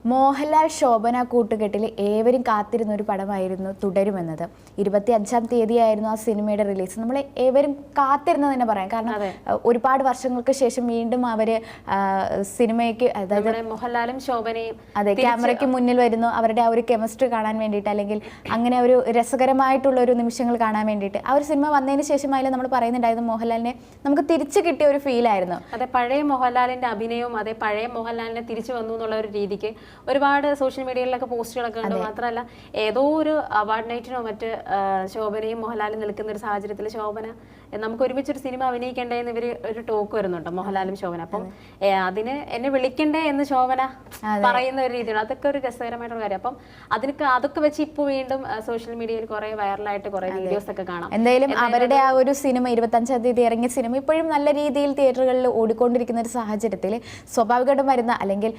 മോഹൻലാൽ ശോഭന കൂട്ടുകെട്ടിൽ ഏവരും കാത്തിരുന്ന ഒരു പടമായിരുന്നു തുടരുമെന്നത്. 25-ാം തീയതിയായിരുന്നു ആ സിനിമയുടെ റിലീസ്. നമ്മൾ ഏവരും കാത്തിരുന്നത് തന്നെ പറയാം. കാരണം ഒരുപാട് വർഷങ്ങൾക്ക് ശേഷം വീണ്ടും അവര് സിനിമയ്ക്ക്, അതായത് മോഹൻലാലും ശോഭനയും അതെ ക്യാമറയ്ക്ക് മുന്നിൽ വരുന്നു. അവരുടെ ആ ഒരു കെമിസ്ട്രി കാണാൻ വേണ്ടിയിട്ട്, അല്ലെങ്കിൽ അങ്ങനെ ഒരു രസകരമായിട്ടുള്ള ഒരു നിമിഷങ്ങൾ കാണാൻ വേണ്ടിയിട്ട് ആ ഒരു സിനിമ വന്നതിന് ശേഷമായാലും നമ്മൾ പറയുന്നുണ്ടായിരുന്നു മോഹൻലാലിനെ നമുക്ക് തിരിച്ചു കിട്ടിയ ഒരു ഫീലായിരുന്നു. അതെ, പഴയ മോഹൻലാലിന്റെ അഭിനയവും അതെ പഴയ മോഹൻലാലിനെ തിരിച്ചു വന്നു എന്നുള്ള ഒരു രീതിക്ക് ഒരുപാട് സോഷ്യൽ മീഡിയയിലൊക്കെ പോസ്റ്റുകളൊക്കെ ഉണ്ട്. മാത്രമല്ല ഏതോ ഒരു അവാർഡ് നൈറ്റിനോ മറ്റ് ശോഭനയും മോഹൻലാലും നിൽക്കുന്ന ഒരു സാഹചര്യത്തിൽ ശോഭന നമുക്ക് ഒരുമിച്ചൊരു സിനിമ അഭിനയിക്കണ്ടേ എന്ന് ഇവര് ഒരു ടോക്ക് വരുന്നുണ്ട്, മോഹൻലാലും ശോഭന. അപ്പം അതിന് എന്നെ വിളിക്കണ്ടേ എന്ന് ശോഭന പറയുന്ന ഒരു രീതിയാണ്. അതൊക്കെ ഒരു രസകരമായിട്ടുള്ള കാര്യം. അപ്പം അതൊക്കെ വെച്ച് ഇപ്പോൾ വീണ്ടും സോഷ്യൽ മീഡിയയിൽ കുറെ വൈറലായിട്ട് കുറെ വീഡിയോസ് ഒക്കെ കാണാം. എന്തായാലും അവരുടെ ആ ഒരു സിനിമ 25-ാം തീയതി ഇറങ്ങിയ സിനിമ ഇപ്പോഴും നല്ല രീതിയിൽ തിയേറ്ററുകളിൽ ഓടിക്കൊണ്ടിരിക്കുന്ന ഒരു സാഹചര്യത്തിൽ സ്വാഭാവികമായിട്ടും വരുന്ന, അല്ലെങ്കിൽ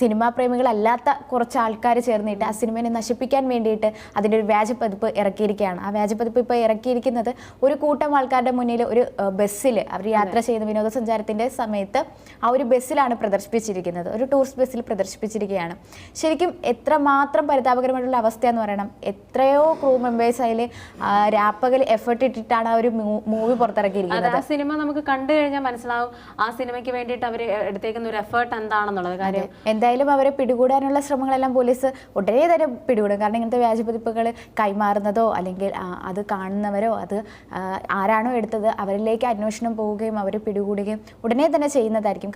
സിനിമാ പ്രേമികളല്ലാത്ത കുറച്ച് ആൾക്കാർ ചേർന്നിട്ട് ആ സിനിമയെ നശിപ്പിക്കാൻ വേണ്ടിയിട്ട് അതിൻ്റെ ഒരു വ്യാജപ്പതിപ്പ് ഇറക്കിയിരിക്കുകയാണ്. ആ വ്യാജപ്പതിപ്പ് ഇപ്പോൾ ഇറക്കിയിരിക്കുന്നത് ഒരു കൂട്ടം ആൾക്കാരുടെ മുന്നിൽ ഒരു ബസ്സിൽ അവർ യാത്ര ചെയ്യുന്ന വിനോദസഞ്ചാരത്തിൻ്റെ സമയത്ത് ആ ഒരു ബസ്സിലാണ് പ്രദർശിപ്പിച്ചിരിക്കുന്നത്. ഒരു ടൂറിസ്റ്റ് ബസ്സിൽ പ്രദർശിപ്പിച്ചിരിക്കുകയാണ്. ശരിക്കും എത്രമാത്രം പരിതാപകരമായിട്ടുള്ള അവസ്ഥയെന്ന് പറയണം. എത്രയോ ക്രൂ മെമ്പേഴ്സ് അതിൽ രാപ്പകൽ എഫേർട്ട് ഇട്ടിട്ടാണ് ആ ഒരു മൂവി പുറത്തിറക്കിയിരിക്കുന്നത്. ആ സിനിമ നമുക്ക് കണ്ടു കഴിഞ്ഞാൽ മനസ്സിലാവും ആ സിനിമയ്ക്ക് വേണ്ടിയിട്ട് അവർ എടുത്തേക്കുന്ന ഒരു എഫേർട്ട് എന്താണെന്നുള്ളത് കാര്യം. എന്തായാലും അവരെ പിടികൂടാനുള്ള ശ്രമങ്ങളെല്ലാം പോലീസ് ഉടനെ തന്നെ പിടികൂടും. കാരണം ഇങ്ങനത്തെ വ്യാജപതിപ്പുകൾ കൈമാറുന്നതോ അല്ലെങ്കിൽ അത് കാണുന്നവരോ അത് ആരാണോ എടുത്തത് അവരിലേക്ക് അന്വേഷണം പോവുകയും അവരെ പിടികൂടുകയും ഉടനെ തന്നെ ചെയ്യുന്നതായിരിക്കും.